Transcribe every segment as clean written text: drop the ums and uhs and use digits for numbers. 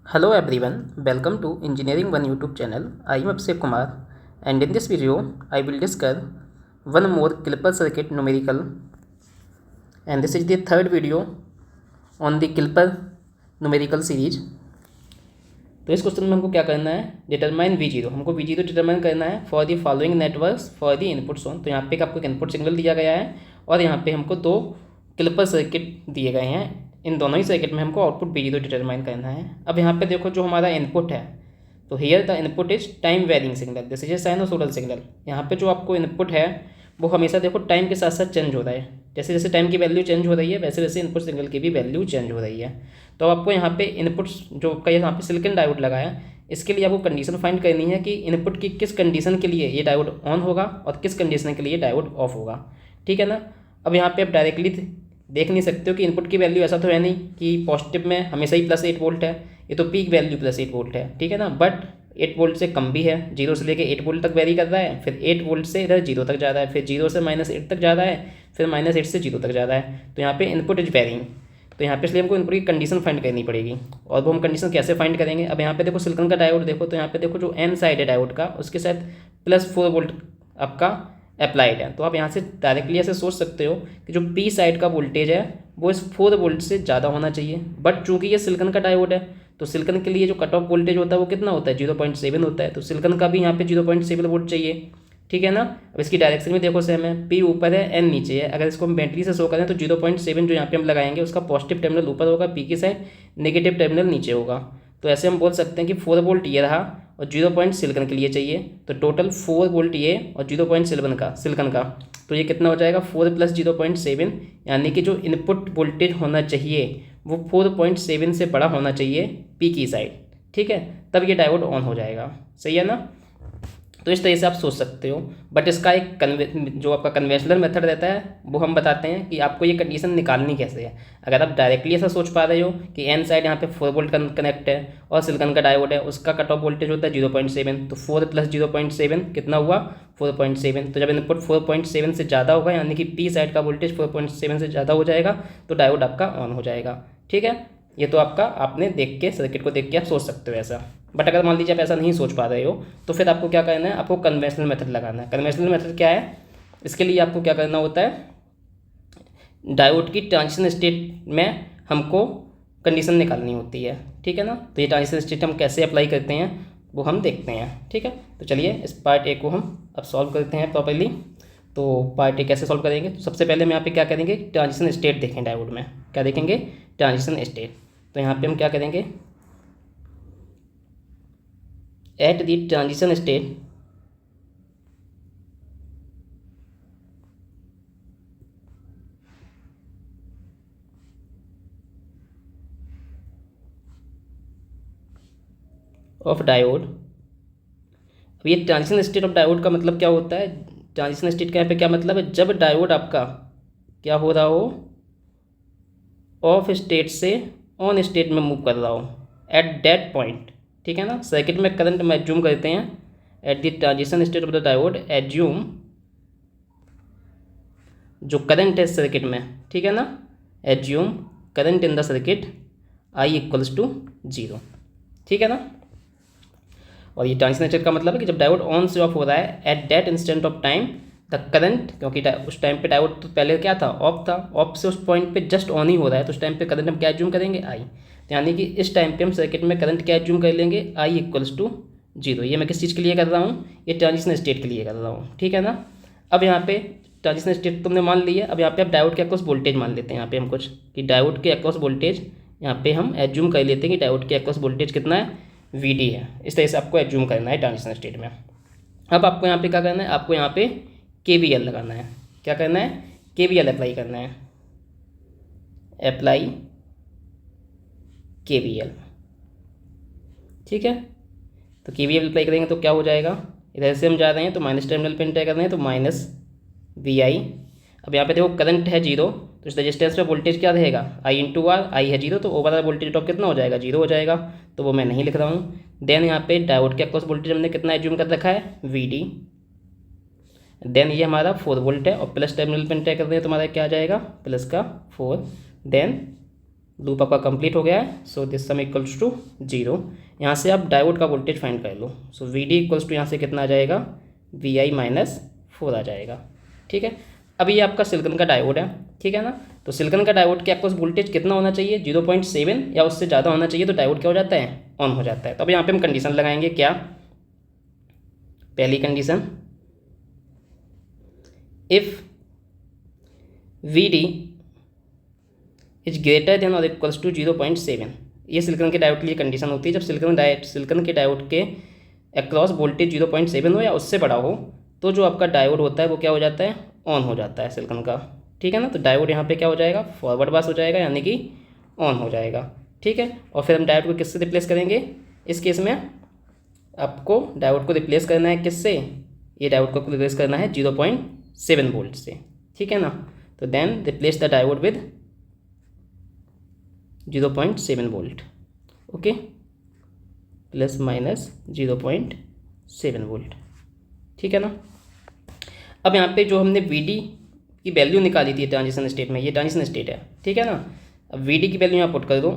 Hello everyone, welcome to Engineering One YouTube channel. I am Abhishek Kumar and in this video I will discuss one more Clipper circuit numerical, and this is the third video on the Clipper numerical series. तो इस question में हमको क्या करना है, determine V0। हमको V0 determine करना है for the following networks for the input shown. तो यहाँ पे आपको एक इनपुट सिग्नल दिया गया है और यहाँ पे हमको दो क्लिपर सर्किट दिए गए हैं। इन दोनों ही सर्किट में हमको आउटपुट V0 डिटरमाइन करना है। अब यहाँ पे देखो जो हमारा इनपुट है, तो here the input is time varying signal, this is a sinusoidal signal. यहाँ पे जो आपको इनपुट है वो हमेशा देखो टाइम के साथ साथ चेंज हो रहा है। जैसे जैसे टाइम की वैल्यू चेंज हो रही है वैसे वैसे इनपुट सिग्नल की भी वैल्यू चेंज हो रही है। तो आपको यहाँ पे इनपुट जो का यहाँ पे सिलिकॉन डायोड लगा है, इसके लिए आपको कंडीशन फाइंड करनी है कि इनपुट की किस कंडीशन के लिए ये डायोड ऑन होगा और किस कंडीशन के लिए डायोड ऑफ होगा। ठीक है ना। अब यहाँ पे आप डायरेक्टली देख नहीं सकते हो कि इनपुट की वैल्यू ऐसा तो है नहीं कि पॉजिटिव में हमेशा ही +8 वोल्ट है, ये तो पीक वैल्यू +8 वोल्ट है। ठीक है ना। बट 8 वोल्ट से कम भी है, 0 से लेके 8 वोल्ट तक वेरी कर रहा है, फिर 8 वोल्ट से इधर 0 तक जा रहा है, फिर 0 से -8 तक जा रहा है, फिर -8 से 0 तक जा रहा है। तो यहाँ पे इनपुट इज वेरिंग। तो यहाँ पे इसलिए हमको इनपुट की कंडीशन फाइंड करनी पड़ेगी। और वो हम कंडीशन कैसे फाइंड करेंगे, अब यहाँ पे देखो सिलिकॉन का डायोड देखो, तो यहाँ पे देखो जो N साइड है डायोड का उसके साथ +4 वोल्ट आपका अप्लाइड है। तो आप यहाँ से डायरेक्टली ऐसे सोच सकते हो कि जो P साइड का वोल्टेज है वो इस 4 वोल्ट से ज़्यादा होना चाहिए। बट चूंकि ये सिलिकॉन का डायोड है तो सिलिकॉन के लिए जो कट ऑफ वोल्टेज होता है वो कितना होता है, 0.7 होता है। तो सिलिकॉन का भी यहाँ पे 0.7 वोल्ट चाहिए। ठीक है ना। अब इसकी डायरेक्शन में देखो सेम है, P ऊपर है N नीचे है। अगर इसको हम बैटरी से शो करें तो 0.7 जो यहाँ पे हम लगाएंगे उसका पॉजिटिव टर्मिनल ऊपर होगा, P की साइड नेगेटिव टर्मिनल नीचे होगा। तो ऐसे हम बोल सकते हैं कि 4 वोल्ट ये रहा और 0 सिलिकॉन के लिए चाहिए। तो टोटल 4 वोल्ट ये और 0 सिलिकॉन का, तो ये कितना हो जाएगा 4 + 0.7, यानी कि जो इनपुट वोल्टेज होना चाहिए वो 4.7 से बड़ा होना चाहिए P की साइड। ठीक है, तब ये डायोड ऑन हो जाएगा। सही है ना। तो इस तरह से आप सोच सकते हो। बट इसका एक जो आपका कन्वेंशनल मेथड रहता है वो हम बताते हैं कि आपको ये कंडीशन निकालनी कैसे है। अगर आप डायरेक्टली ऐसा सोच पा रहे हो कि N साइड यहाँ पे 4 वोल्ट कनेक्ट है और सिलिकॉन का डायोड है, उसका कट ऑफ वोल्टेज होता है 0.7, तो 4 + 0.7 कितना हुआ 4.7। तो जब इनपुट 4.7 से ज़्यादा होगा यानी कि P साइड का वोल्टेज 4.7 से ज़्यादा हो जाएगा तो डायोड आपका ऑन हो जाएगा। ठीक है, ये तो आपका आपने देख के सर्किट को देख के आप सोच सकते हो ऐसा। बट अगर मान लीजिए आप ऐसा नहीं सोच पा रहे हो तो फिर आपको क्या करना है, आपको कन्वेंशनल मेथड लगाना है। कन्वेंशनल मेथड क्या है, इसके लिए आपको क्या करना होता है, डायोड की ट्रांजिशन स्टेट में हमको कंडीशन निकालनी होती है। ठीक है ना। तो ये ट्रांजिशन स्टेट हम कैसे अप्लाई करते हैं वो हम देखते हैं। ठीक है, तो चलिए इस पार्ट ए को हम अब सॉल्व करते हैं प्रॉपर्ली। तो पार्ट ए कैसे सॉल्व करेंगे, तो सबसे पहले हम यहाँ पे क्या करेंगे, ट्रांजिशन स्टेट देखें डायोड में। क्या देखेंगे, ट्रांजिशन स्टेट। तो यहाँ पे हम क्या करेंगे, at the transition state of diode. अब ये ट्रांजिशन स्टेट ऑफ डायोड का मतलब क्या होता है, ट्रांजिशन स्टेट का यहाँ पे क्या मतलब है, जब डायोड आपका क्या हो रहा हो, ऑफ स्टेट से ऑन स्टेट में मूव कर रहा हो एट दैट पॉइंट। ठीक है ना। सर्किट में करंट में एज्यूम करते हैं at the transition state of the diode, assume जो करंट है सर्किट में। ठीक है ना, assume current in the circuit I = 0। ठीक है ना। और ये ट्रांजिशन स्टेट का मतलब है कि जब डायोड ऑन से ऑफ हो रहा है at that instant of time the current, क्योंकि उस टाइम पे डायोड तो पहले क्या था, ऑफ था, ऑफ से उस पॉइंट पे जस्ट ऑन ही हो रहा है, तो उस टाइम पे करंट हम क्या एज्यूम करेंगे I। तो यानी कि इस टाइम पे हम सर्किट में करंट क्या एज्यूम कर लेंगे, I = 0। ये मैं किस चीज़ के लिए कर रहा हूँ, ये ट्रांजिशन स्टेट के लिए कर रहा हूँ। ठीक है ना। अब यहाँ पे ट्रांजिशन स्टेट तुमने मान ली है। अब यहाँ पे आप डायोड के अक्रॉस वोल्टेज मान लेते हैं। यहाँ पे हम कुछ कि डायोड के अक्रॉस वोल्टेज यहाँ पे हम एज्यूम कर लेते हैं कि डायोड के अक्रॉस वोल्टेज कितना है, VD है। इस तरह से आपको एज्यूम करना है ट्रांजिशन स्टेट में। अब आपको यहाँ पे क्या करना है, आपको यहाँ पे KVL लगाना है। क्या करना है, KVL अप्लाई करना है, अप्लाई KVL। ठीक है, तो KVL अप्लाई करेंगे तो क्या हो जाएगा, इधर से हम जा रहे हैं तो माइनस टर्मिनल पे एंटर कर रहे हैं तो -VI। अब यहाँ पे देखो करंट है 0 तो इस रजिस्टेंस पे वोल्टेज क्या रहेगा, I × R। I है 0 तो ओवरऑल वोल्टेज ड्रॉप कितना हो जाएगा, 0 हो जाएगा, तो वो मैं नहीं लिख रहा हूँ। देन यहाँ पे डायोड के अक्रॉस वोल्टेज हमने कितना एज्यूम कर रखा है, VD। देन ये हमारा 4 वोल्ट है और प्लस टर्मिनल पे एंटर कर रहे हैं तो हमारा क्या आ जाएगा, +4। देन लूप आपका कंप्लीट हो गया है। So this sum equals to 0। यहाँ से आप डायोड का वोल्टेज फाइंड कर लो। So V D equals to यहाँ से कितना आ जाएगा, वी आई माइनस 4 आ जाएगा। ठीक है, अभी ये आपका सिलिकॉन का डायोड है, ठीक है ना। तो सिलिकॉन का डायोड के आपको वोल्टेज कितना होना चाहिए, 0.7 या उससे ज़्यादा होना चाहिए, तो डायोड क्या हो जाता है, ऑन हो जाता है। तो अब यहाँ पे हम कंडीशन लगाएंगे, क्या, पहली condition, if V D is greater than और इक्वल्स टू 0.7। ये सिलिकॉन के डायोड के लिए कंडीशन होती है। जब सिलिकॉन के डायोड के अक्रॉस वोल्टेज 0.7 हो या उससे बड़ा हो, तो जो आपका डायोड होता है वो क्या हो जाता है, ऑन हो जाता है सिलिकॉन का। ठीक है ना, तो डायोड यहाँ पे क्या हो जाएगा, फॉरवर्ड पास हो जाएगा, यानी कि ऑन हो जाएगा। ठीक है, और फिर हम डायोड को किससे रिप्लेस करेंगे, इस केस में आपको डायोड को रिप्लेस करना है किससे, ये डायोड को रिप्लेस करना है 0.7 वोल्ट से। ठीक है ना, तो then replace the diode with 0.7 volt. Okay, plus minus 0.7 volt. ठीक है ना। अब यहाँ पे जो हमने वी डी की वैल्यू निकाली थी ट्रांजिशन स्टेट में, ये ट्रांजिशन स्टेट है, ठीक है ना। अब वी डी की वैल्यू यहाँ पुट कर दो,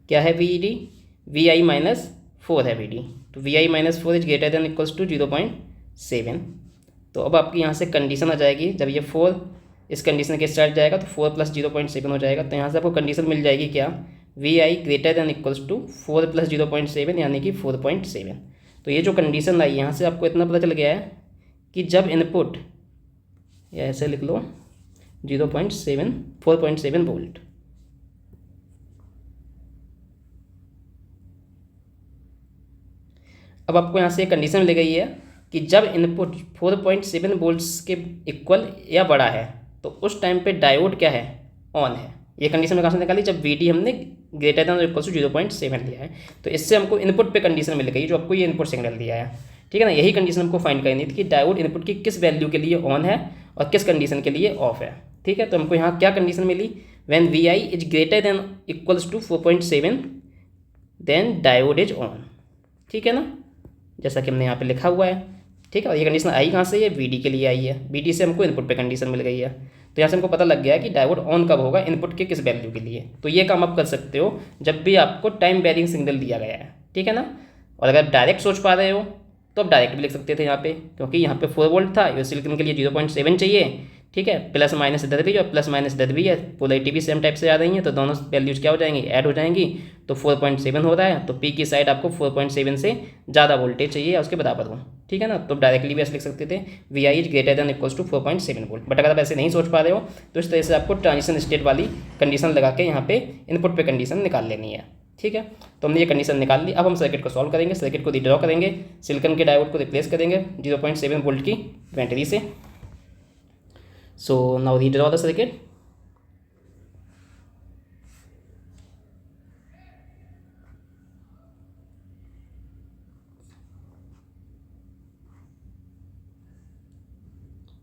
क्या है V D, V I minus 4 है वी डी, तो V I minus 4 is greater than equals to 0.7। तो अब आपकी यहाँ से कंडीशन आ जाएगी, जब ये 4 इस कंडीशन के साथ जाएगा तो 4 प्लस 0.7 हो जाएगा। तो यहाँ से आपको कंडीशन मिल जाएगी क्या, V I greater than equals to 4 plus 0.7 यानी कि 4.7। तो ये जो कंडीशन आई, यहाँ से आपको इतना पता चल गया है कि जब इनपुट, या ऐसे लिख लो 0.7 4.7 वोल्ट, अब आपको यहाँ से एक कंडीशन मिल गई है कि जब इनपुट 4.7 वोल्ट्स के इक्वल या बड़ा है तो उस टाइम पे डायोड क्या है, ऑन है। ये कंडीशन में कहाँ से निकाली, जब वी डी हमने ग्रेटर देन इक्वल टू 0.7 लिया है। तो इससे हमको इनपुट पे कंडीशन मिल गई, जो आपको ये इनपुट सिग्नल दिया है। ठीक है ना, यही कंडीशन हमको फाइंड करनी थी कि डायोड इनपुट की किस वैल्यू के लिए ऑन है और किस कंडीशन के लिए ऑफ है। ठीक है, तो हमको यहाँ क्या कंडीशन मिली, when we I is greater than equals to 4.7 then diode is on. ठीक है ना, जैसा कि हमने यहाँ पे लिखा हुआ है। ठीक है, और ये कंडीशन आई कहाँ से, ये वी डी के लिए आई है, वी डी से हमको इनपुट पे कंडीशन मिल गई है। तो यहाँ से हमको पता लग गया है कि डायोड ऑन कब होगा, इनपुट के किस वैल्यू के लिए। तो ये काम आप कर सकते हो जब भी आपको टाइम वेरिंग सिग्नल दिया गया है। ठीक है ना, और अगर डायरेक्ट सोच पा रहे हो तो आप डायरेक्ट भी लिख सकते थे यहाँ पे, क्योंकि यहाँ पे 4 वोल्ट था, ये सिलिकॉन के लिए 0.7 चाहिए। ठीक है, प्लस माइनस इधर भी, और प्लस माइनस इधर भी है, पोलैरिटी भी सेम टाइप से आ रही है, तो दोनों वैल्यूज क्या हो जाएंगी, ऐड हो जाएंगी। तो 4.7 हो रहा है, तो पी की साइड आपको 4.7 से ज़्यादा वोल्टेज चाहिए या उसके बराबर हो। ठीक है ना, तो डायरेक्टली भी ऐसे लिख सकते थे, we I is greater than equals to 4.7 volt. But अगर आप ऐसे नहीं सोच पा रहे हो तो इस तरह से आपको ट्रांजिशन स्टेट वाली कंडीशन लगा के यहाँ पे इनपुट पे कंडीशन निकाल लेनी है। ठीक है, तो हमने ये कंडीशन निकाल ली। अब हम सर्किट को सॉल्व करेंगे, सर्किट को रीड्रॉ करेंगे, सिलिकॉन के डायोड को रिप्लेस करेंगे 0.7 वोल्ट की बैटरी से। So now redraw the circuit.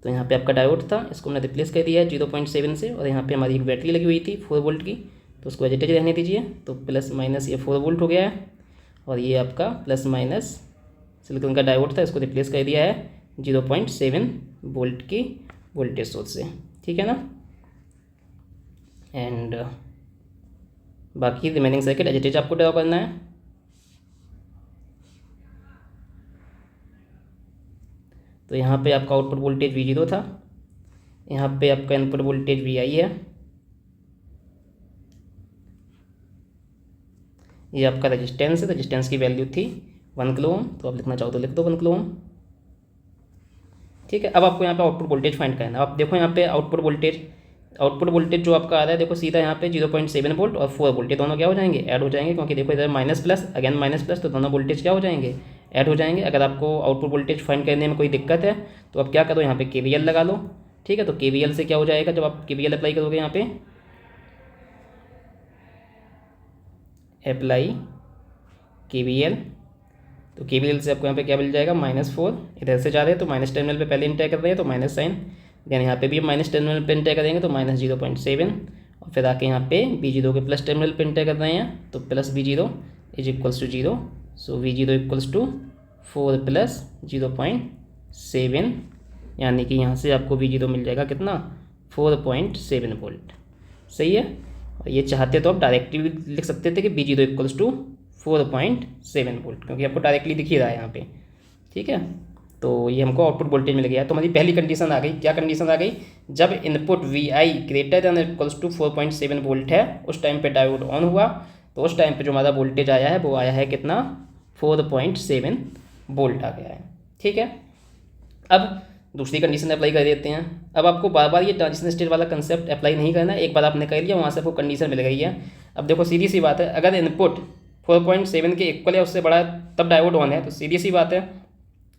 तो यहाँ पे आपका डायोड था, इसको हमने रिप्लेस कर दिया है 0.7 से, और यहाँ पे हमारी एक बैटरी लगी हुई थी 4 वोल्ट की, तो उसको एजिटेज रहने दीजिए। तो प्लस माइनस ये 4 वोल्ट हो गया है, और ये आपका प्लस माइनस सिलिकॉन का डायोड था, इसको रिप्लेस कर दिया है 0.7 वोल्ट की वोल्टेज सोर्स से। ठीक है ना, एंड बाकी रिमेनिंग सर्किट एजिटेज आपको ड्रॉ करना है। तो यहाँ पे आपका आउटपुट वोल्टेज V0 था, यहाँ पे आपका इनपुट वोल्टेज VI है, ये आपका रेजिस्टेंस है, रेजिस्टेंस की वैल्यू थी 1 किलो ओम, तो आप लिखना चाहो तो लिख दो 1 किलो ओम। ठीक है, अब आपको यहाँ पे आउटपुट वोल्टेज फाइंड करना है। आप देखो यहाँ पे आउटपुट वोल्टेज जो आपका आ रहा है, देखो सीधा यहाँ पे 0.7 वोल्ट और 4 वोल्ट, ये दोनों क्या हो जाएंगे, ऐड हो जाएंगे, क्योंकि देखो इधर minus plus again minus plus, तो दोनों वोल्टेज क्या हो जाएंगे, ऐड हो जाएंगे। अगर आपको आउटपुट वोल्टेज फाइंड करने में कोई दिक्कत है तो आप क्या करो, यहाँ पे KVL लगा लो। ठीक है, तो KVL से क्या हो जाएगा, जब आप KVL अप्लाई करोगे यहाँ पे अप्लाई KVL, तो KVL से आपको यहाँ पे क्या मिल जाएगा, -4, इधर से जा रहे हैं तो माइनस टर्मिनल पे पहले इंटर कर रहे हैं तो माइनस साइन, देन यहाँ पे भी माइनस टर्मिनल पे इंटर करेंगे तो -0.7, और फिर आके यहाँ पे V0 के प्लस टर्मिनल पे इंटर कर रहे हैं तो plus V0 is equals to 0। So V0 equals to 4 plus 0.7, यानी कि यहाँ से आपको V0 मिल जाएगा कितना, 4.7 वोल्ट। सही है, और ये चाहते तो आप डायरेक्टली भी लिख सकते थे कि V0 इक्वल्स टू 4.7 वोल्ट, क्योंकि आपको डायरेक्टली दिख ही रहा है यहाँ पे। ठीक है, तो ये हमको आउटपुट वोल्टेज मिल गया। तो हमारी पहली कंडीशन आ गई। क्या कंडीशन आ गई? जब input Vi greater than equals to 4.7 volt है, उस टाइम पे डायोड ऑन हुआ, तो उस टाइम पे जो हमारा वोल्टेज आया है वो आया है कितना? 4.7 वोल्ट आ गया है। ठीक है, अब दूसरी कंडीशन अप्लाई कर देते हैं। अब आपको बार बार ये ट्रांजिशन स्टेट वाला कंसेप्ट अप्लाई नहीं करना है, एक बार आपने कर लिया, वहाँ से आपको कंडीशन मिल गई है। अब देखो सीधी सी बात है, अगर इनपुट 4.7 के इक्वल है, उससे बड़ा है, तब डायोड ऑन है। तो सीधी सी बात है,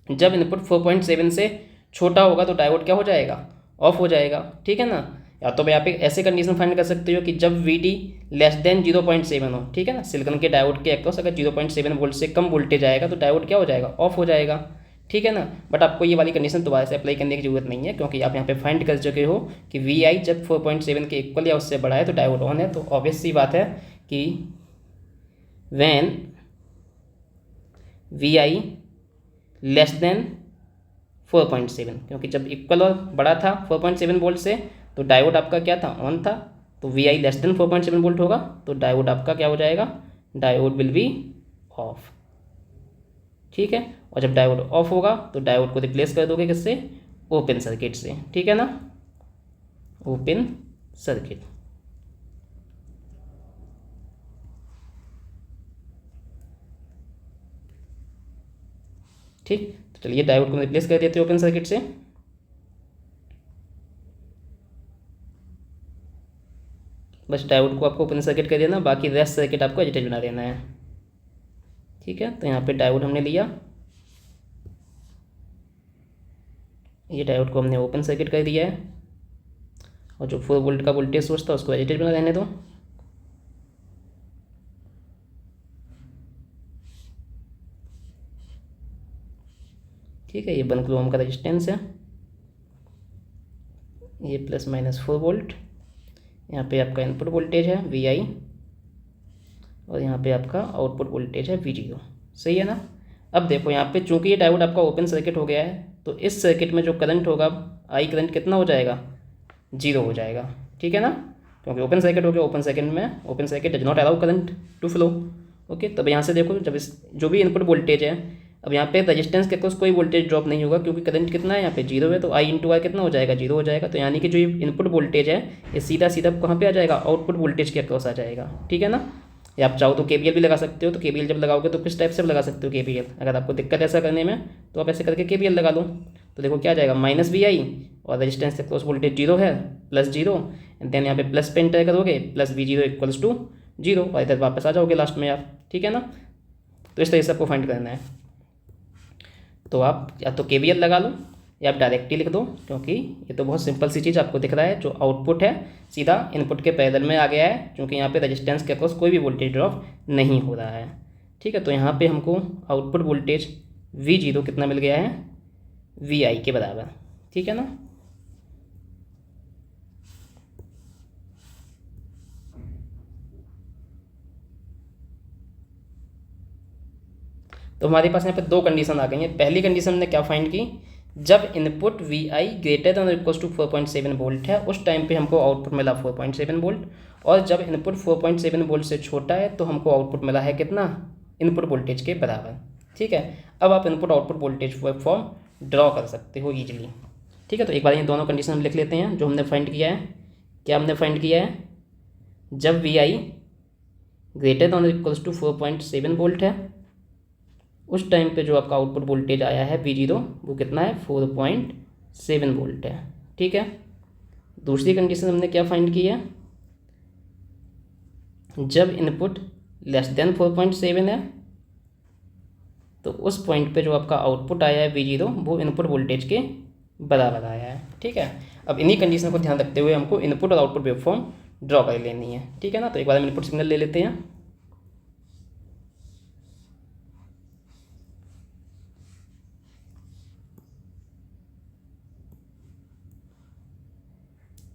जब इनपुट 4.7 से छोटा होगा तो डायोड क्या हो जाएगा? ऑफ हो जाएगा। ठीक है ना। या तो भाई आप एक ऐसे कंडीशन फाइंड कर सकते हो कि जब VD लेस देन 0.7 हो। ठीक है ना, सिलिकॉन के डायोड के अक्रॉस अगर 0.7 वोल्ट से कम वोल्टेज आएगा तो डायोड क्या हो जाएगा? ऑफ हो जाएगा। ठीक है ना। बट आपको ये वाली कंडीशन दोबारा से अप्लाई करने की जरूरत नहीं है, क्योंकि आप यहाँ पे फाइंड कर चुके हो कि Vi जब 4.7 के इक्वल या उससे बड़ा है तो डायोड ऑन है। तो ऑब्वियस सी बात है कि व्हेन Vi लेस देन 4.7, क्योंकि जब इक्वल और बड़ा था 4.7 वोल्ट से, तो डायोड आपका क्या था? ऑन था। तो Vi लेस देन 4.7 वोल्ट होगा तो डायोड आपका क्या हो जाएगा? Diode will be of. ठीक है, और जब डायोड ऑफ होगा तो डायोड को रिप्लेस कर दोगे किससे? ओपन सर्किट से। ठीक है ना, ओपन सर्किट। ठीक, तो चलिए डायोड को रिप्लेस कर देते हैं ओपन सर्किट से। बस डायोड को आपको ओपन सर्किट कर देना, बाकी रेस्ट सर्किट आपको एजिटेड बना देना है। ठीक है, तो यहाँ पे डायोड हमने लिया, ये डायोड को हमने ओपन सर्किट कर दिया है, और जो 4 वोल्ट का वोल्टेज सोर्स था उसको एजिटेड बना रहने दो। ठीक है, ये 1 किलो ओम का रेजिस्टेंस है, ये प्लस माइनस 4 वोल्ट। यहाँ पे आपका इनपुट वोल्टेज है Vi, और यहाँ पे आपका आउटपुट वोल्टेज है V0। सही है ना। अब देखो यहाँ पे चूंकि ये डायोड आपका ओपन सर्किट हो गया है, तो इस सर्किट में जो करंट होगा, आई करंट कितना हो जाएगा? 0 हो जाएगा। ठीक है ना, क्योंकि ओपन सर्किट हो गया। Open circuit does not allow current to flow. Okay, तब यहाँ से देखो, जब इस जो भी इनपुट वोल्टेज है, अब यहाँ पे रजिस्टेंस के अक्रॉस कोई वोल्टेज ड्रॉप नहीं होगा, क्योंकि करंट कितना है? यहाँ पे 0 है, तो I इंटू आर कितना हो जाएगा? 0 हो जाएगा। तो यानी कि जो इनपुट वोल्टेज है ये सीधा सीधा कहाँ पे आ जाएगा? आउटपुट वोल्टेज के अक्रॉस आ जाएगा। ठीक है ना। या आप चाहो तो KVL भी लगा सकते हो। तो KVL जब लगाओगे तो किस टाइप से लगा सकते हो KVL? अगर आपको दिक्कत ऐसा करने में, तो आप ऐसे करके KVL लगा लो। तो देखो क्या आ जाएगा? माइनस Vi, और रजिस्टेंस के अक्रॉस वोल्टेज 0 है, प्लस 0, एंड देन यहाँ पे प्लस पे एंटर करोगे, प्लस V0 इक्वल्स टू 0, और इधर वापस आ जाओगे लास्ट में आप। ठीक है ना। तो इस तरह से आपको फाइंड करना है। तो आप या तो KVL लगा लो या आप डायरेक्टली लिख दो, क्योंकि ये तो बहुत सिंपल सी चीज़ आपको दिख रहा है। जो आउटपुट है सीधा इनपुट के पैरेलल में आ गया है, क्योंकि यहाँ पे रेजिस्टेंस के अक्रॉस कोई भी वोल्टेज ड्रॉप नहीं हो रहा है। ठीक है, तो यहाँ पे हमको आउटपुट वोल्टेज V0 कितना मिल गया है? Vi के बराबर। ठीक है ना। तो हमारे पास यहाँ पे दो कंडीशन आ गई हैं। पहली कंडीशन ने क्या फाइंड की? जब input Vi greater than equals to 4.7 volt है, उस टाइम पे हमको आउटपुट मिला 4.7 वोल्ट, और जब इनपुट 4.7 वोल्ट से छोटा है तो हमको आउटपुट मिला है कितना? इनपुट वोल्टेज के बराबर। ठीक है, अब आप input output voltage form draw कर सकते हो ईजिली। ठीक है, तो एक बार ये दोनों कंडीशन हम लिख लेते हैं जो हमने फाइंड किया है। क्या हमने फाइंड किया है? जब Vi greater than equals to 4.7 volt है, उस टाइम पे जो आपका आउटपुट वोल्टेज आया है V0, वो कितना है? 4.7 वोल्ट है। ठीक है, दूसरी कंडीशन हमने क्या फाइंड की है? जब इनपुट लेस देन 4.7 है, तो उस पॉइंट पे जो आपका आउटपुट आया है V0, वो इनपुट वोल्टेज के बराबर आया है। ठीक है, अब इन्हीं कंडीशन को ध्यान रखते हुए हमको इनपुट और आउटपुट वेवफॉर्म ड्रॉ कर लेनी है। ठीक है ना। तो एक बार हम इनपुट सिग्नल ले लेते हैं।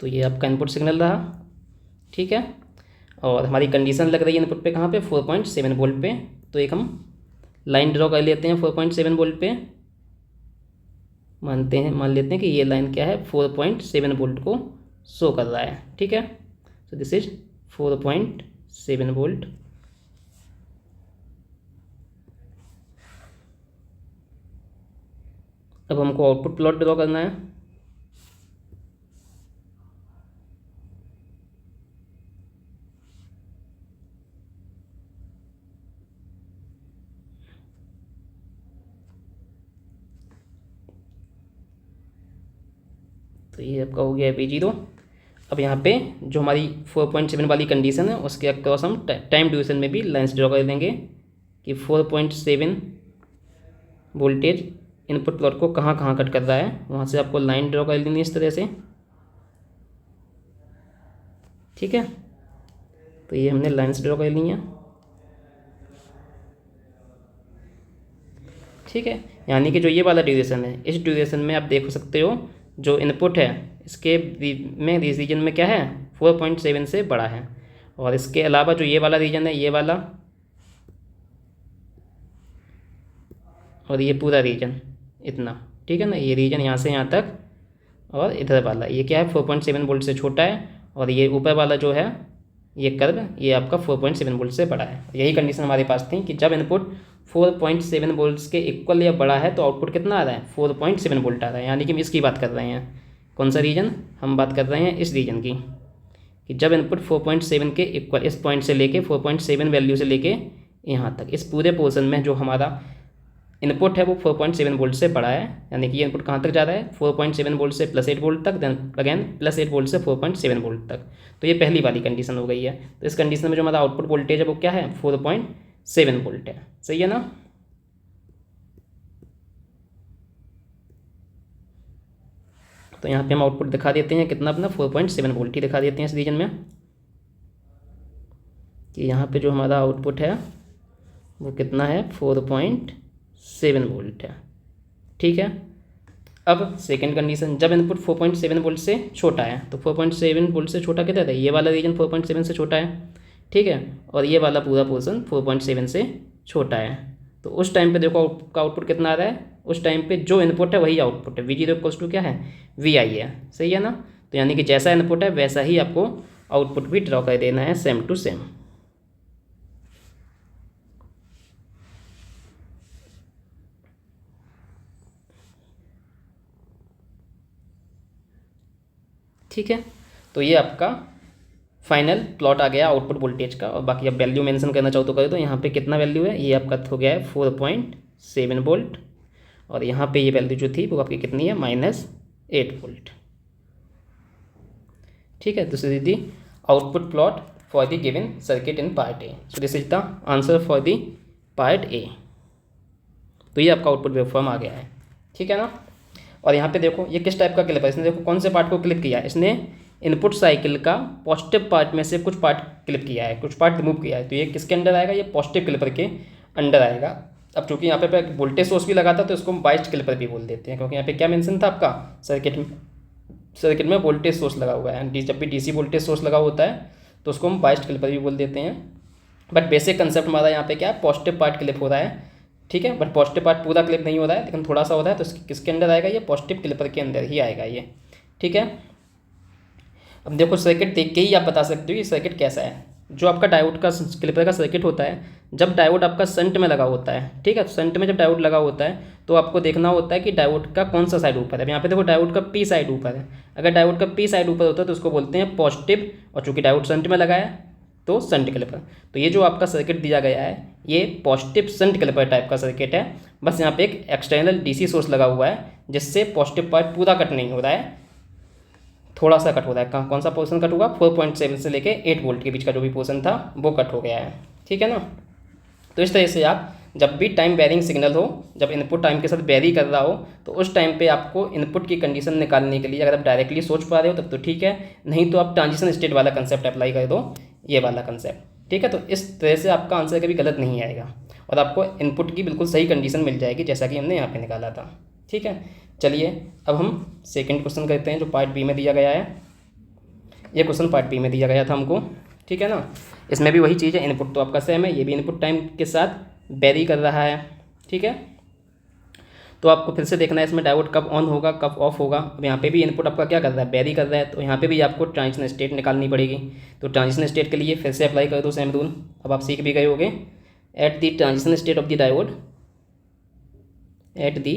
तो ये आपका इनपुट सिग्नल रहा। ठीक है, और हमारी कंडीशन लग रही है इनपुट पे कहाँ पे? 4.7 वोल्ट पे। तो एक हम लाइन ड्रॉ कर लेते हैं 4.7 वोल्ट पे। मान लेते हैं कि ये लाइन क्या है? 4.7 वोल्ट को शो कर रहा है। ठीक है, तो दिस इज 4.7 वोल्ट। अब हमको आउटपुट प्लॉट ड्रॉ करना है। तो ये आपका हो गया V0। अब यहाँ पे जो हमारी 4.7 वाली कंडीशन है उसके अक्रॉस हम टाइम ड्यूरेशन में भी लाइन्स ड्रॉ कर देंगे कि 4.7 वोल्टेज इनपुट प्लॉट को कहाँ कहाँ कट कर रहा है, वहाँ से आपको लाइन ड्रॉ कर लेनी है इस तरह से। ठीक है, तो ये हमने लाइन्स ड्रॉ कर ली हैं। ठीक है, यानी कि जो ये वाला ड्यूरेशन है, इस ड्यूरेशन में आप देख सकते हो जो इनपुट है इसके में इस रीजन में क्या है 4.7 से बड़ा है। और इसके अलावा जो ये वाला रीजन है, ये वाला और ये पूरा रीजन इतना, ठीक है ना, ये रीजन यहाँ से यहाँ तक और इधर वाला ये क्या है 4.7 वोल्ट से छोटा है, और ये ऊपर वाला जो है ये कर्व ये आपका 4.7 वोल्ट से बड़ा है। यही कंडीशन हमारे पास थी कि जब इनपुट 4.7 वोल्ट्स के इक्वल या बड़ा है तो आउटपुट कितना आ रहा है 4.7 वोल्ट आ रहा है। यानी कि हम इसकी बात कर रहे हैं, कौन सा रीजन, हम बात कर रहे हैं इस रीजन की, कि जब इनपुट 4.7 के इक्वल इस पॉइंट से लेके 4.7 वैल्यू से लेके यहाँ तक इस पूरे पोर्शन में जो हमारा इनपुट है वो 4.7 वोल्ट से बड़ा है। यानी कि ये इनपुट कहाँ तक जा रहा है 4.7 वोल्ट से +8 वोल्ट तक, देन अगेन +8 वोल्ट से 4.7 वोल्ट तक। तो ये पहली वाली कंडीशन हो गई है। तो इस कंडीशन में जो हमारा आउटपुट वोल्टेज है वो क्या है 4.7 वोल्ट है। सही है ना। तो यहाँ पे हम आउटपुट दिखा देते हैं कितना अपना 4.7 वोल्ट ही दिखा देते हैं इस रीजन में, कि यहाँ पे जो हमारा आउटपुट है वो कितना है 4.7 वोल्ट है। ठीक है, अब सेकंड कंडीशन, जब इनपुट 4.7 वोल्ट से छोटा है, तो 4.7 वोल्ट से छोटा कितना है, ये वाला रीजन 4.7 से छोटा है। ठीक है, और ये वाला पूरा पोर्शन 4.7 से छोटा है। तो उस टाइम पे देखो का आउटपुट कितना आ रहा है, उस टाइम पे जो इनपुट है वही आउटपुट है। V0 इक्वल्स टू क्या है Vi है। सही है ना। तो यानी कि जैसा इनपुट है वैसा ही आपको आउटपुट भी ड्रॉ कर देना है, सेम टू सेम। ठीक है, तो ये आपका फाइनल प्लॉट आ गया आउटपुट वोल्टेज का। और बाकी आप वैल्यू मेंशन करना चाहो तो कर दो। यहाँ पे कितना वैल्यू है, ये आपका हो गया है 4.7 वोल्ट, और यहाँ पे ये वैल्यू जो थी वो आपकी कितनी है -8 वोल्ट। ठीक है, this is the output plot for the given circuit in part A. So this is the answer for the part A. तो ये आपका आउटपुट वेवफॉर्म आ गया है। ठीक है ना। और यहाँ पे देखो ये किस टाइप का क्लिप है, इसने देखो कौन से पार्ट को क्लिप किया है, इसने इनपुट साइकिल का पॉजिटिव पार्ट में से कुछ पार्ट क्लिप किया है, कुछ पार्ट रिमूव किया है। तो ये किसके अंडर आएगा, ये पॉजिटिव क्लिपर के अंडर आएगा। अब चूंकि यहाँ पे वोल्टेज सोर्स भी लगा था तो इसको हम बाइस्ड क्लिपर भी बोल देते हैं, क्योंकि यहाँ पे क्या मेंशन था आपका सर्किट में वोल्टेज सोर्स लगा हुआ है। जब भी डीसी वोल्टेज सोर्स लगा होता है तो उसको हम बाइस्ड क्लिपर भी बोल देते हैं। बट बेसिक कंसेप्ट हमारा यहाँ पे क्या है, पॉजिटिव पार्ट क्लिप हो रहा है। ठीक है, बट पॉजिटिव पार्ट पूरा क्लिप नहीं हो रहा है, लेकिन थोड़ा सा हो रहा है। तो किसके अंदर आएगा, ये पॉजिटिव क्लिपर के अंदर ही आएगा ये। ठीक है, अब देखो सर्किट देख के ही आप बता सकते हो ये सर्किट कैसा है। जो आपका डायोड का क्लिपर का सर्किट होता है, जब डायोड आपका शंट में लगा होता है, ठीक है, तो शंट में जब डायोड लगा होता है तो आपको देखना होता है कि डायोड का कौन सा साइड ऊपर है। यहाँ पे देखो डायोड का पी साइड ऊपर है। अगर डायोड का पी साइड ऊपर होता है तो उसको बोलते हैं पॉजिटिव, और चूंकि डायोड शंट में लगा है तो शंट क्लिपर। तो ये जो आपका सर्किट दिया गया है ये पॉजिटिव शंट क्लिपर टाइप का सर्किट है। बस यहाँ पे एक एक्सटर्नल डीसी सोर्स लगा हुआ है जिससे पॉजिटिव पार्ट पूरा कट नहीं हो रहा है, थोड़ा सा कट हो रहा है। कौन सा पोर्शन कट होगा, 4.7 से लेके 8 वोल्ट के बीच का जो भी पोर्शन था वो कट हो गया है। ठीक है ना। तो इस तरह से आप जब भी टाइम वेरिंग सिग्नल हो, जब इनपुट टाइम के साथ वेरी कर रहा हो, तो उस टाइम पे आपको इनपुट की कंडीशन निकालने के लिए अगर आप डायरेक्टली सोच पा रहे हो तब तो ठीक है, नहीं तो आप ट्रांजिशन स्टेट वाला कंसेप्ट अप्लाई कर दो, ये वाला कंसेप्ट। ठीक है, तो इस तरह से आपका आंसर कभी गलत नहीं आएगा और आपको इनपुट की बिल्कुल सही कंडीशन मिल जाएगी जैसा कि हमने यहाँ पे निकाला था। ठीक है, चलिए अब हम सेकंड क्वेश्चन करते हैं जो पार्ट बी में दिया गया है। ये क्वेश्चन पार्ट बी में दिया गया था हमको। ठीक है ना। इसमें भी वही चीज़ है, इनपुट तो आपका सेम है, ये भी इनपुट टाइम के साथ वेरी कर रहा है। ठीक है, तो आपको फिर से देखना है इसमें डायोड कब ऑन होगा कब ऑफ होगा। अब यहाँ पे भी इनपुट आपका क्या कर रहा है, वेरी कर रहा है, तो यहाँ पे भी आपको ट्रांजिशन स्टेट निकालनी पड़ेगी। तो ट्रांजिशन स्टेट के लिए फिर से अप्लाई कर दो सेम रूल। अब आप सीख भी गए होगे, at the transition state of the diode, at the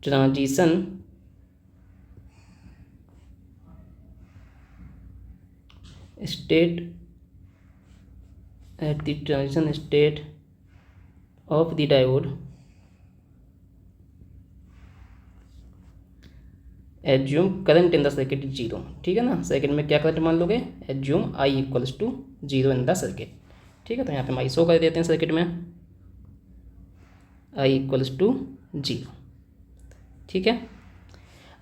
transition state, at the transition state of the diode, assume current in the circuit 0। ठीक है ना, सर्किट में क्या करंट मान लोगे, assume I equals to 0 in the circuit. ठीक है, तो यहाँ पे हम आई शो कर देते हैं सर्किट में, आई इक्वल्स टू 0। ठीक है,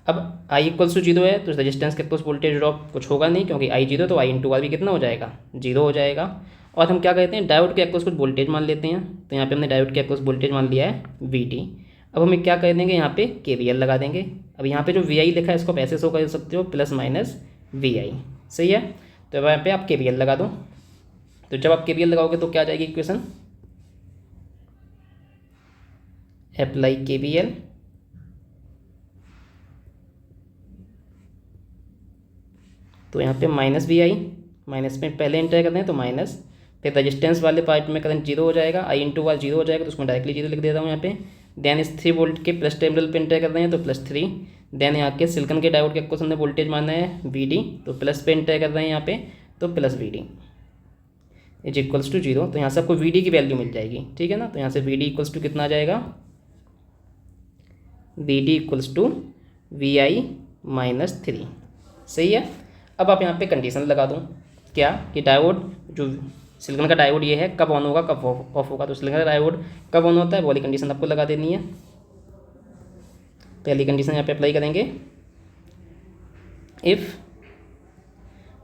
अब आई इक्वल्स टू 0 है तो रेजिस्टेंस के अक्रॉस वोल्टेज ड्रॉप कुछ होगा नहीं, क्योंकि आई 0 तो आई इंटू आर भी कितना हो जाएगा, 0 हो जाएगा। और हम क्या कहते हैं, डायोड के अक्रॉस कुछ वोल्टेज मान लेते हैं। तो यहाँ पे हमने डायोड के अक्रॉस वोल्टेज मान लिया है वी। अब हमें क्या कर देंगे, यहाँ पे KVL लगा देंगे। अब यहाँ पे जो VI लिखा है इसको आप ऐसे शो कर सकते हो, प्लस माइनस VI। सही है, तो अब यहाँ पे आप KVL लगा दो। तो जब आप KVL लगाओगे तो क्या आ जाएगी इक्वेशन, अप्लाई KVL, तो यहाँ पे माइनस VI, माइनस में पहले एंटर करते हैं तो माइनस, फिर रजिस्टेंस वाले पार्ट में करंट 0 हो जाएगा, आई इंटू आर 0 हो जाएगा, तो उसको डायरेक्टली 0 लिख देता हूँ यहाँ पे। देन इस 3 वोल्ट के प्लस टर्मिनल पे एंटर कर रहे हैं तो +3। देन यहाँ के सिलिकॉन के डायोड के अक्रॉस हमने वोल्टेज माना है VD, तो प्लस पे एंटर कर रहे हैं यहाँ पे, तो plus VD is equals to 0। तो यहाँ से आपको VD की वैल्यू मिल जाएगी। ठीक है ना, तो यहाँ से VD इक्वल्स टू कितना आ जाएगा, VD equals to VI minus 3। सही है, अब आप यहाँ पे कंडीशन लगा दूँ क्या, कि डायोड जो सिलिकॉन का डायोड ये है कब ऑन होगा कब ऑफ होगा। तो सिलिकॉन का डायोड कब ऑन होता है वो वाली कंडीशन आपको लगा देनी है। पहली कंडीशन यहाँ पे अप्लाई करेंगे, इफ़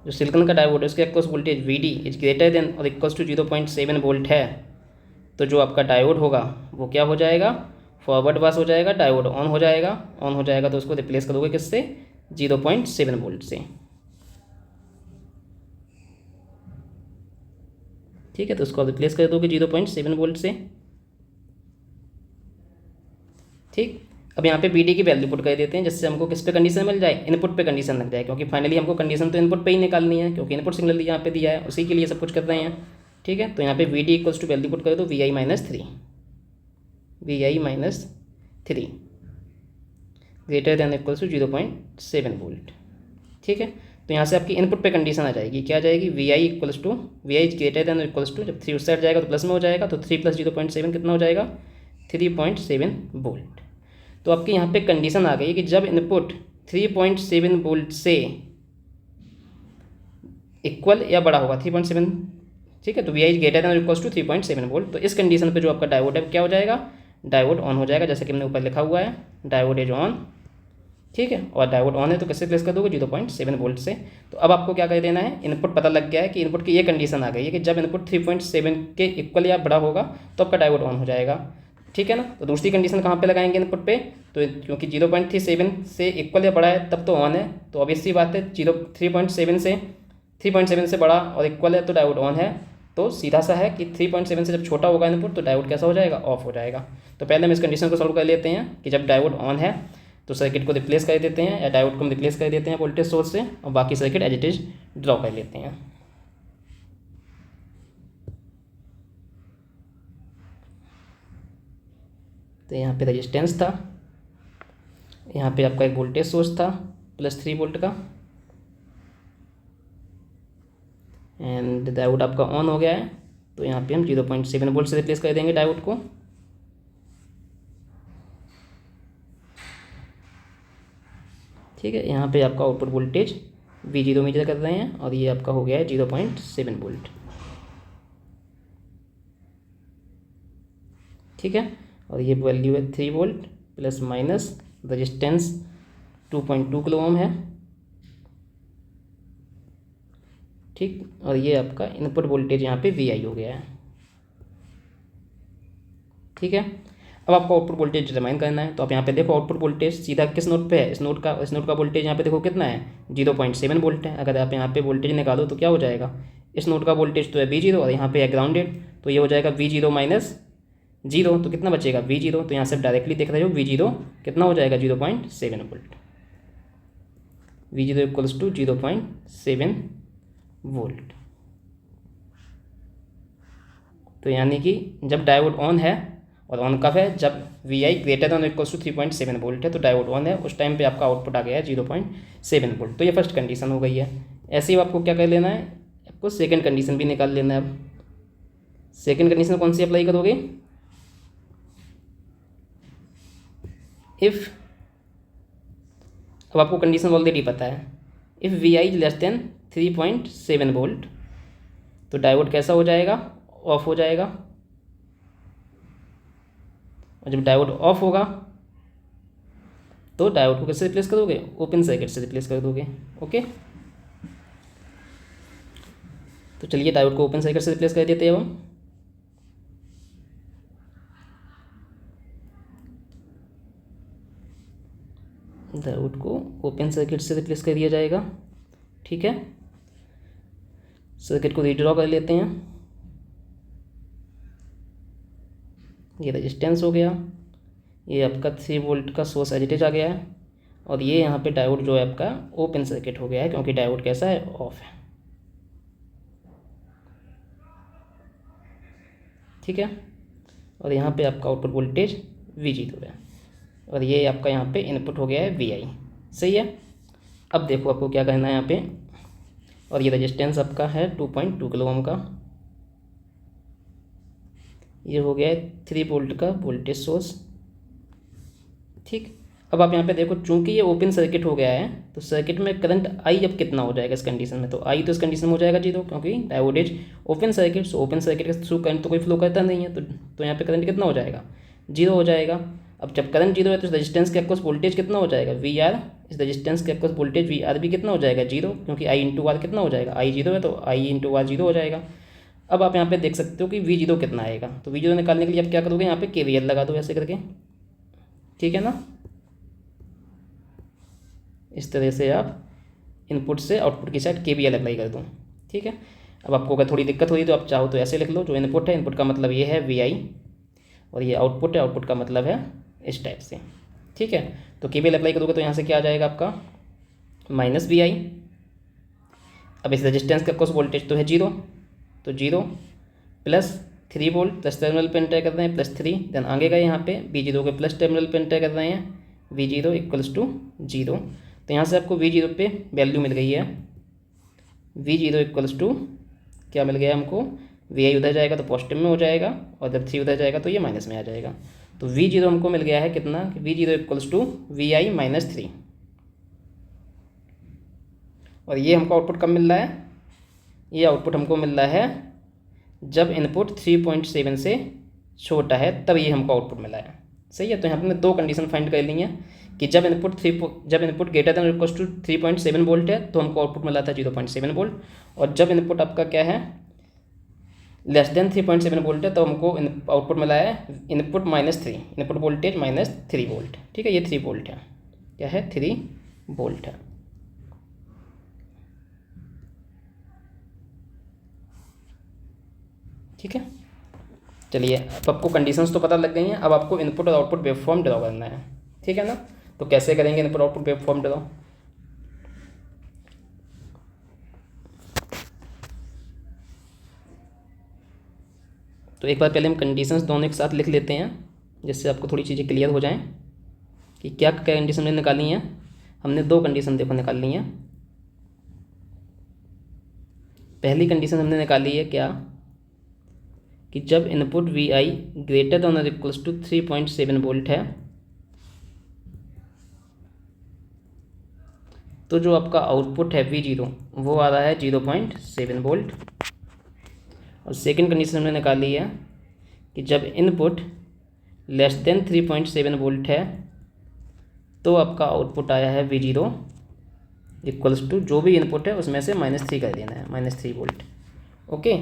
जो सिलिकॉन का डायोड है उसके across voltage VD is greater than और इक्वल्स टू 0.7 वोल्ट है, तो जो आपका डायोड होगा वो क्या हो जाएगा, फॉरवर्ड पास हो जाएगा, डायोड ऑन हो जाएगा। ऑन हो जाएगा तो उसको रिप्लेस करोगे किससे, 0.7 वोल्ट से। ठीक है, तो उसको रिप्लेस कर दोगे 0.7 वोल्ट से। ठीक, अब यहाँ पे VD की वैल्यू पुट कर देते हैं, जिससे हमको किस पे कंडीशन मिल जाए, इनपुट पे कंडीशन लग जाए, क्योंकि फाइनली हमको कंडीशन तो इनपुट पे ही निकालनी है, क्योंकि इनपुट सिग्नल यहाँ पे दिया है, उसी के लिए सब कुछ कर रहे हैं। ठीक है, तो यहाँ पे VD equals to value put कर दो VI minus 3, VI minus 3 greater than equals to 0.7 volt. ठीक है, तो यहाँ से आपकी इनपुट पे कंडीशन आ जाएगी, क्या आ जाएगी, VI equals to VI greater than equals to, जब 3 उस साइड जाएगा तो प्लस में हो जाएगा, तो 3 + 0.7 कितना हो जाएगा, 3.7 वोल्ट। तो आपके यहाँ पे कंडीशन आ गई कि जब इनपुट 3.7 वोल्ट से इक्वल या बड़ा होगा 3.7। ठीक है, तो VI greater than equals to 3.7 volt, तो इस कंडीशन पे जो आपका डायोड है क्या हो जाएगा, डायोड ऑन हो जाएगा, जैसे कि हमने ऊपर लिखा हुआ है, डायोड इज ऑन। ठीक है, और डायोड ऑन है तो कैसे प्लेस कर दोगे, 0.7 वोल्ट से। तो अब आपको क्या कर देना है, इनपुट पता लग गया है कि इनपुट की ये कंडीशन आ गई है कि जब इनपुट 3.7 के इक्वल या बड़ा होगा तो आपका डायोड ऑन हो जाएगा। ठीक है ना, तो दूसरी कंडीशन कहाँ पे लगाएंगे, इनपुट पे, तो क्योंकि 0.37 से इक्वल या बड़ा है तब तो ऑन है, तो ऑब्वियस सी बात है 3.7 से बड़ा और इक्वल है तो डायोड ऑन है। तो सीधा सा है कि 3.7 से जब छोटा होगा इनपुट तो डायोड कैसा हो जाएगा, ऑफ हो जाएगा। तो पहले हम इस कंडीशन को सॉल्व कर लेते हैं कि जब डायोड ऑन है तो सर्किट को रिप्लेस कर देते हैं, या डायोड को हम रिप्लेस कर देते हैं वोल्टेज सोर्स से, और बाकी circuit as it is draw कर लेते हैं। तो यहाँ पे रेजिस्टेंस था, यहाँ पे आपका एक वोल्टेज सोर्स था +3 वोल्ट का, एंड डायोड आपका ऑन हो गया है, तो यहाँ पे हम 0.7 वोल्ट से रिप्लेस कर देंगे डायोड को। ठीक है, यहाँ पे आपका आउटपुट वोल्टेज V0 मेजर कर रहे हैं, और ये आपका हो गया है 0.7 वोल्ट। ठीक है, और ये वैल्यू है 3 volt plus minus resistance 2.2 kilo ohm है। ठीक, और ये आपका इनपुट वोल्टेज यहाँ पे VI हो गया है। ठीक है, अब आपको आउटपुट वोल्टेज डिटरमाइन करना है, तो आप यहाँ पे देखो आउटपुट वोल्टेज सीधा किस नोड पे है, इस नोड का वोल्टेज यहाँ पे देखो कितना है, 0.7 वोल्ट है। अगर आप यहाँ पे वोल्टेज निकालो तो क्या हो जाएगा, इस नोड का वोल्टेज तो है V0 और यहाँ पे है ग्राउंडेड, तो ये हो जाएगा V0 माइनस जीरो, तो कितना बचेगा V0, तो यहाँ से डायरेक्टली देख रहे हो V0 कितना हो जाएगा 0.7 volt, V0 equals to 0.7 volt. तो यानी कि जब डायोड ऑन है, और ऑन कब है, जब Vi greater than equals to 3.7 volt है, तो डायोड ऑन है, उस टाइम पे आपका आउटपुट आ गया है 0.7 वोल्ट। तो ये फर्स्ट कंडीशन हो गई है। ऐसे ही आपको क्या कर लेना है, आपको सेकंड कंडीशन भी निकाल लेना है। अब सेकंड कंडीशन कौन सी अप्लाई करोगे, इफ़, अब आपको कंडीशन ऑलरेडी पता है, if Vi less than 3.7 volt, तो डायोड कैसा हो जाएगा, ऑफ हो जाएगा। और जब डायोड ऑफ होगा तो डायोड को कैसे रिप्लेस करोगे, ओपन सर्किट से रिप्लेस कर दोगे। ओके, तो चलिए डायोड को ओपन सर्किट से रिप्लेस कर देते हैं अब हम। डायोड को ओपन सर्किट से रिप्लेस कर दिया जाएगा। ठीक है, सर्किट को रीड्रॉ कर लेते हैं। ये रेजिस्टेंस हो गया, ये आपका 3 वोल्ट का सोर्स एडिटेज आ गया है, और ये यहाँ पे डायोड जो है आपका ओपन सर्किट हो गया है, क्योंकि डायोड कैसा है, ऑफ है। ठीक है, और यहाँ पे आपका आउटपुट वोल्टेज V0 है, और ये आपका यहाँ पे इनपुट हो गया है Vi। सही है। अब देखो आपको क्या करना है यहाँ पे, और ये रेजिस्टेंस आपका है 2.2 किलो ओम का, ये हो गया है 3 वोल्ट का वोल्टेज सोर्स। ठीक, अब आप यहाँ पे देखो, चूंकि ये ओपन सर्किट हो गया है, तो सर्किट में करंट आई अब कितना हो जाएगा इस कंडीशन में, तो आई तो इस कंडीशन में हो जाएगा 0, क्योंकि diode is open circuit, so open circuit के थ्रू करंट तो कोई फ्लो करता नहीं है, तो यहाँ पे करंट कितना हो जाएगा, 0 हो जाएगा। अब जब करंट 0 है तो रेजिस्टेंस के अक्रॉस वोल्टेज कितना हो जाएगा, VR, इस रेजिस्टेंस के अक्रॉस वोल्टेज VR भी कितना हो जाएगा, 0, क्योंकि I इंटू R कितना हो जाएगा, I 0 है तो I इंटू R 0 हो जाएगा। अब आप यहाँ पे देख सकते हो कि V0 कितना आएगा, तो V0 निकालने के लिए आप क्या करोगे, यहाँ पे KVL लगा दो ऐसे करके। ठीक है ना, इस तरह से आप इनपुट से आउटपुट की साइड KVL अप्लाई कर दो। ठीक है, अब आपको अगर थोड़ी दिक्कत हुई तो आप चाहो तो ऐसे लिख लो, जो इनपुट है, इनपुट का मतलब ये है Vi, और ये आउटपुट है, आउटपुट का मतलब है इस टाइप से। ठीक है, तो KVL अप्लाई करोगे तो यहाँ से क्या आ जाएगा आपका -Vi। अब इस रेजिस्टेंस का अक्रॉस वोल्टेज तो है 0, तो 0 प्लस 3 वोल्ट प्लस टर्मिनल पे एंटर कर रहे हैं +3, देन आगे गए यहाँ पे V0 के प्लस टर्मिनल पे एंटर कर रहे हैं, V0 इक्वल्स टू 0। तो यहाँ से आपको V0 पे वैल्यू मिल गई है, V0 इक्वल्स टू क्या मिल गया हमको, Vi उधर जाएगा तो पॉजिटिव में हो जाएगा, और जब 3 उधर जाएगा तो ये माइनस में आ जाएगा। तो V0 हमको मिल गया है कितना, V0 इक्वल्स टू Vi -3, और ये हमको आउटपुट कब मिल रहा है, ये आउटपुट हमको मिल रहा है जब इनपुट 3.7 से छोटा है, तब ये हमको आउटपुट मिला है। सही है, तो यहाँ पे हमने 2 कंडीशन फाइंड कर ली हैं कि जब input greater than equals to 3.7 volt है तो हमको आउटपुट मिला था 0.7 वोल्ट, और जब इनपुट आपका क्या है लेस देन 3.7 वोल्ट है तो हमको आउटपुट मिला है इनपुट -3, इनपुट वोल्टेज -3 वोल्ट। ठीक है, ये 3 वोल्ट है, क्या है 3 वोल्ट है। ठीक है, चलिए अब आपको कंडीशंस तो पता लग गई हैं, अब आपको इनपुट और आउटपुट वेवफॉर्म ड्रॉ करना है। ठीक है ना, तो कैसे करेंगे इनपुट आउटपुट वेवफॉर्म ड्रॉ, तो एक बार पहले हम कंडीशंस दोनों एक साथ लिख लेते हैं, जिससे आपको थोड़ी चीज़ें क्लियर हो जाएं कि क्या क्या कंडीशन हमने निकाली हैं। हमने 2 कंडीशन देखो निकाल ली हैं। पहली कंडीशन हमने निकाली है क्या, कि जब इनपुट Vi ग्रेटर देन और इक्वल्स टू 3.7 वोल्ट है, तो जो आपका आउटपुट है V0 वो आ रहा है 0.7 वोल्ट। और सेकंड कंडीशन हमने निकाली है कि जब इनपुट लेस देन 3.7 वोल्ट है तो आपका आउटपुट आया है V0 इक्वल्स टू जो भी इनपुट है उसमें से -3 कर देना है, -3 वोल्ट। ओके,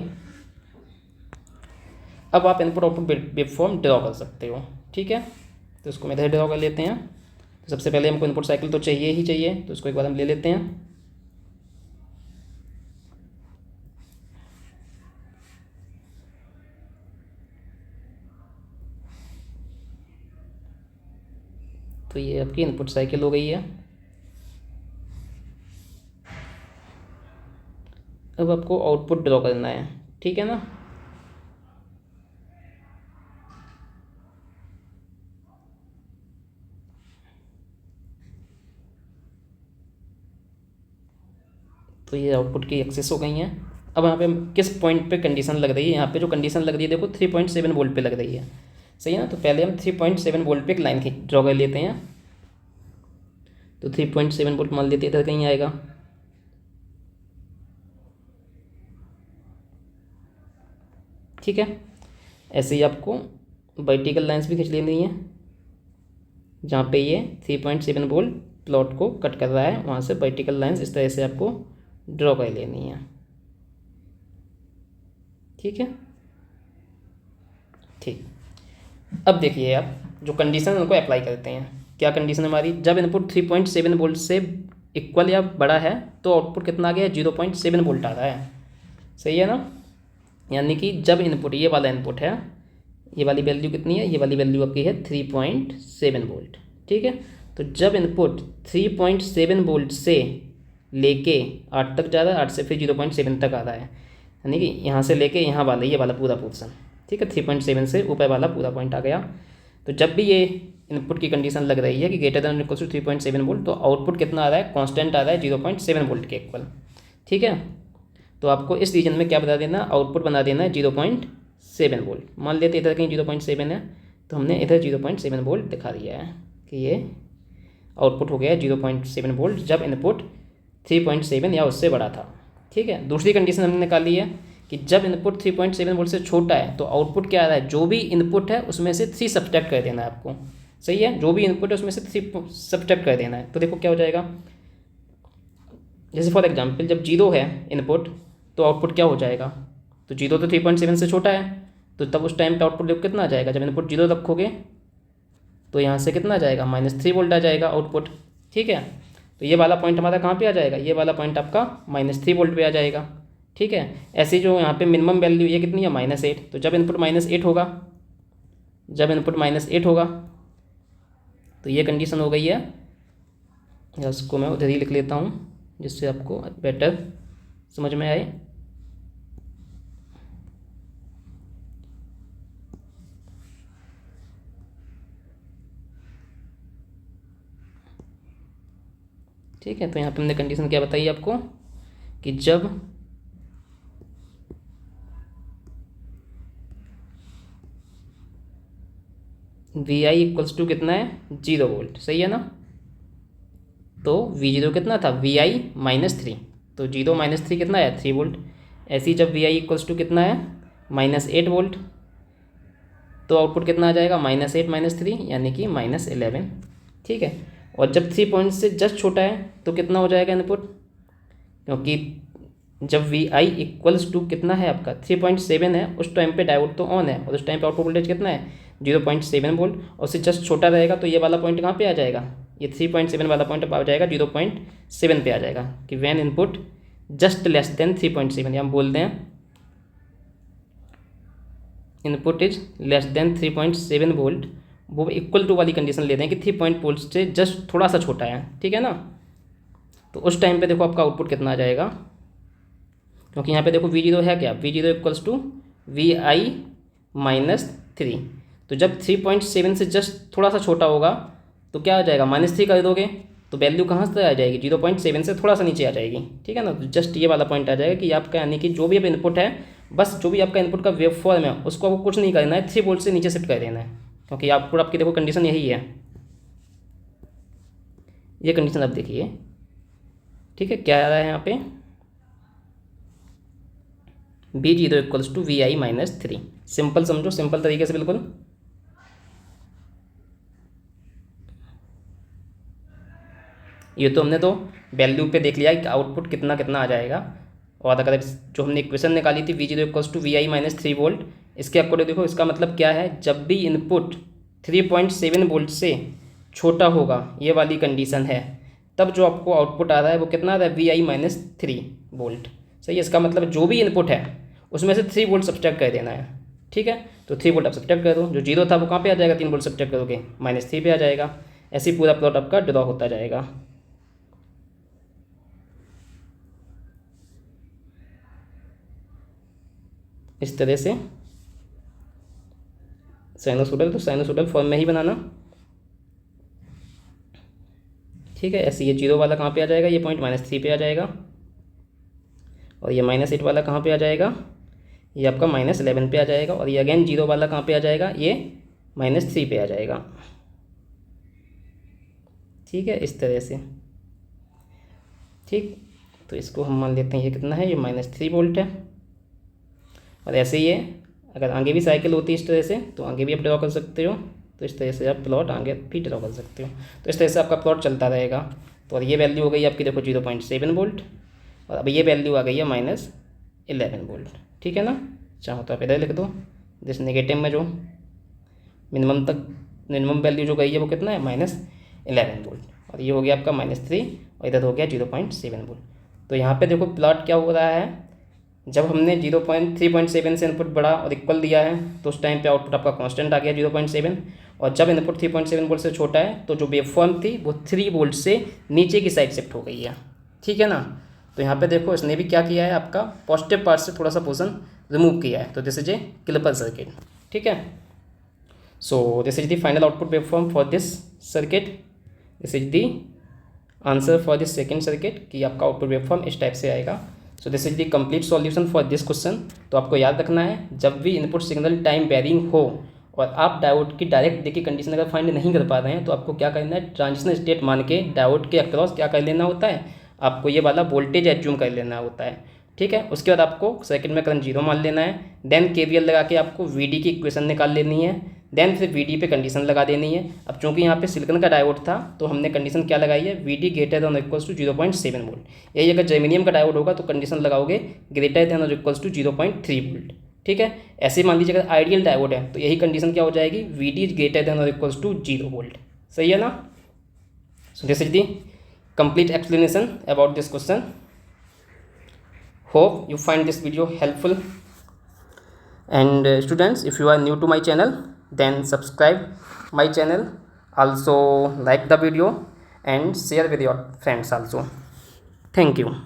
अब आप इनपुट आउटपुट वेवफॉर्म ड्रॉ कर सकते हो। ठीक है, तो इसको मैं इधर ड्रॉ कर लेते हैं। तो सबसे पहले हमको इनपुट साइकिल तो चाहिए ही चाहिए, तो इसको एक बार हम ले लेते हैं। तो ये आपकी इनपुट साइकिल हो गई है। अब आपको आउटपुट ड्रॉ करना है, ठीक है ना। तो ये आउटपुट की एक्सेस हो गई हैं। अब यहाँ पे किस पॉइंट पे कंडीशन लग रही है, यहाँ पे जो कंडीशन लग रही है देखो 3.7 वोल्ट पे लग रही है, सही है ना। तो पहले हम 3.7 वोल्ट पे एक लाइन ड्रॉ कर लेते हैं। तो 3.7 वोल्ट मान लेते हैं, इधर कहीं आएगा। ठीक है, ऐसे ही आपको वर्टिकल लाइंस भी खींच लेनी है, जहाँ पे ये 3.7 वोल्ट प्लॉट को कट कर रहा है वहाँ से वर्टिकल लाइंस इस तरह से आपको ड्रॉ कर लेनी है। ठीक है, ठीक। अब देखिए आप जो कंडीशन उनको अप्लाई करते हैं। क्या कंडीशन हमारी, जब इनपुट 3.7 वोल्ट से इक्वल या बड़ा है तो आउटपुट कितना आ गया, 0.7 वोल्ट आ रहा है, सही है ना। यानी कि जब इनपुट, ये वाला इनपुट है, ये वाली वैल्यू कितनी है, ये वाली वैल्यू आपकी है 3.7 वोल्ट। ठीक है, तो जब इनपुट 3.7 वोल्ट से लेके 8 तक जा रहा है, 8 से फिर 0.7 तक आ रहा है, यानी कि यहाँ से लेके यहाँ वाला, ये वाला पूरा पोर्सन, ठीक है, 3.7 से ऊपर वाला पूरा पॉइंट आ गया। तो जब भी ये इनपुट की कंडीशन लग रही है कि greater than equal to 3.7 volt, तो आउटपुट कितना आ रहा है, कांस्टेंट आ रहा है 0.7 वोल्ट के इक्वल। ठीक है, तो आपको इस रीजन में क्या बता देना, आउटपुट बना देना है 0.7 वोल्ट। मान लेते इधर कहीं 0.7 है, तो हमने इधर 0.7 वोल्ट दिखा दिया है कि ये आउटपुट हो गया 0.7 वोल्ट जब इनपुट 3.7 या उससे बड़ा था। ठीक है, दूसरी कंडीशन हमने निकाली है कि जब इनपुट 3.7 वोल्ट से छोटा है तो आउटपुट क्या आ रहा है, जो भी इनपुट है उसमें से 3 सब्ट्रैक्ट कर देना है आपको, सही है, जो भी इनपुट है उसमें से 3 सब्ट्रैक्ट कर देना है। तो देखो क्या हो जाएगा, जैसे फॉर एग्जांपल जब 0 है इनपुट तो आउटपुट क्या हो जाएगा, तो 0 तो 3.7 से छोटा है, तो तब उस टाइम पे आउटपुट देखो कितना आ जाएगा, जब इनपुट 0 रखोगे तो यहाँ से कितना आ जाएगा, -3 वोल्ट आ जाएगा आउटपुट। ठीक है, तो ये वाला पॉइंट हमारा कहाँ पे आ जाएगा, ये वाला पॉइंट आपका -3 वोल्ट पे आ जाएगा। ठीक है, ऐसी जो यहाँ पे मिनिमम वैल्यू ये कितनी है, -8, तो जब इनपुट -8 होगा, जब इनपुट -8 होगा तो ये कंडीशन हो गई है। इसको मैं उधर ही लिख लेता हूँ जिससे आपको बेटर समझ में आए। ठीक है, तो यहाँ पे हमने कंडीशन क्या बताई आपको कि जब Vi इक्वल्स टू कितना है, 0 वोल्ट, सही है ना। तो V0 कितना था, Vi -3, तो 0 -3 कितना है, 3 वोल्ट। ऐसे ही जब Vi इक्वल्स टू कितना है, -8 वोल्ट, तो आउटपुट कितना आ जाएगा, -8 -3 यानी कि -11। ठीक है, और जब 3 पॉइंट से जस्ट छोटा है तो कितना हो जाएगा इनपुट, क्योंकि जब Vi इक्वल्स टू कितना है आपका 3.7 है, उस टाइम पे डायोड तो ऑन है और उस टाइम पे आउटपुट वोल्टेज कितना है, 0.7 वोल्ट, और उससे जस्ट छोटा रहेगा तो ये वाला पॉइंट कहाँ पे आ जाएगा, ये 3.7 वाला पॉइंट आ जाएगा 0.7 पे आ जाएगा, कि when input just less than 3.7, या हम बोलते हैं input is less than 3.7 volt, वो इक्वल टू वाली कंडीशन लेते हैं कि 3 वोल्ट से जस्ट थोड़ा सा छोटा है। ठीक है ना, तो उस टाइम पे देखो आपका आउटपुट कितना आ जाएगा, क्योंकि यहाँ पे देखो V0 है क्या, V0 इक्वल्स टू Vi -3, तो जब 3.7 से जस्ट थोड़ा सा छोटा होगा तो क्या आ जाएगा, -3 कर दोगे तो वैल्यू कहाँ से आ जाएगी, 0.7 से थोड़ा सा नीचे आ जाएगी। ठीक है ना, तो जस्ट ये वाला पॉइंट आ जाएगा कि आपका, यानी कि जो भी अब इनपुट है, बस जो भी आपका इनपुट का वेव फॉर्म है उसको आपको कुछ नहीं करना है, 3 वोल्ट से नीचे शिफ्ट कर देना है, क्योंकि आउटपुट आपकी देखो कंडीशन यही है, ये कंडीशन आप देखिए। ठीक है, क्या आ रहा है यहाँ पे, V0 equals to Vi -3, simple समझो, सिंपल तरीके से बिल्कुल। ये तो हमने तो वैल्यू पे देख लिया कि आउटपुट कितना कितना आ जाएगा, और अगर जो हमने इक्वेशन निकाली थी V0 equals to Vi -3 volt, इसके अकॉर्डिंग देखो इसका मतलब क्या है, जब भी इनपुट 3.7 वोल्ट से छोटा होगा, ये वाली कंडीशन है, तब जो आपको आउटपुट आ रहा है वो कितना आ रहा है, Vi -3 वोल्ट, सही है। इसका मतलब जो भी इनपुट है उसमें से 3 वोल्ट सब्ट्रैक्ट कर देना है। ठीक है, तो 3 वोल्ट आप सब्ट्रैक्ट कर दो, जो 0 था वो कहाँ पे आ जाएगा, 3 वोल्ट सब्ट्रैक्ट करोगे -3 पे आ जाएगा। ऐसे ही पूरा प्लॉट आपका ड्रॉ होता जाएगा। इस तरह से साइनोसोडल, तो साइनोसोडल फॉर्म में ही बनाना, ठीक है। ऐसे ये 0 वाला कहाँ पे आ जाएगा, ये पॉइंट -3 पे आ जाएगा, और ये -8 वाला कहाँ पे आ जाएगा, ये आपका -11 पे आ जाएगा, और ये अगेन 0 वाला कहाँ पे आ जाएगा, ये -3 पे आ जाएगा, ठीक है। इस तरह से, ठीक। तो इसको हम मान लेते हैं ये कितना है, ये -3 वोल्ट है। और ऐसे ही है, अगर आगे भी साइकिल होती है इस तरह से, तो आगे भी आप ड्रॉ कर सकते हो। तो इस तरह से आप प्लॉट आगे भी ड्रॉ कर सकते हो। तो इस तरह से आपका प्लॉट चलता रहेगा। तो और ये वैल्यू हो गई आपकी, देखो 0.7 वोल्ट, और अब ये वैल्यू आ गई है -11 वोल्ट, ठीक है ना। चाहो तो आप इधर लिख दो, जिस नेगेटिव में जो मिनिमम वैल्यू जो गई है वो कितना है, -11 वोल्ट, और ये हो गया आपका -3, और इधर हो गया 0.7 वोल्ट। तो यहाँ पे देखो प्लॉट क्या हो रहा है, जब हमने 3.7 से इनपुट बढ़ा और इक्वल दिया है, तो उस टाइम पे आउटपुट आपका कांस्टेंट आ गया 0.7, और जब इनपुट 3.7 वोल्ट से छोटा है, तो जो वेवफॉर्म थी वो 3 वोल्ट से नीचे की साइड शिफ्ट हो गई है, ठीक है ना। तो यहाँ पे देखो इसने भी क्या किया है, आपका पॉजिटिव पार्ट से थोड़ा सा पोर्शन रिमूव किया है। तो this is A clipper circuit, ठीक है। So this is the final output waveform for this circuit. This is the answer for this second circuit, कि आपका आउटपुट वेवफॉर्म इस टाइप से आएगा। So this is the complete solution for this question. तो आपको याद रखना है, जब भी इनपुट सिग्नल टाइम वेरिंग हो और आप डायोड की डायरेक्ट देखिए कंडीशन अगर फाइंड नहीं कर पा रहे हैं, तो आपको क्या करना है, ट्रांजिशन स्टेट मान के डायोड के अक्रॉस क्या कर लेना होता है, आपको ये वाला वोल्टेज एज्यूम कर लेना होता है, ठीक है। उसके बाद आपको सर्किट में करंट 0 मान लेना है, देन KVL लगा के आपको VD की इक्वेशन निकाल लेनी है, देन फिर VD पे कंडीशन लगा देनी है। अब चूंकि यहाँ पे सिलिकॉन का डायोड था, तो हमने कंडीशन क्या लगाई है, VD ग्रेटर देन और इक्वल्स टू 0.7 वोल्ट। यही अगर जर्मेनियम का डायोड होगा तो कंडीशन लगाओगे ग्रेटर देन और इक्वल्स टू 0.3 वोल्ट, ठीक है। ऐसे मान लीजिए अगर आइडियल डायोड है, तो यही कंडीशन क्या हो जाएगी, VD ग्रेटर देन और इक्वल्स टू 0 वोल्ट, सही है ना। So this is the complete explanation about this question. Hope you find this video helpful. And students, if you are new to my channel, then subscribe my channel, also like the video and share with your friends also. Thank you.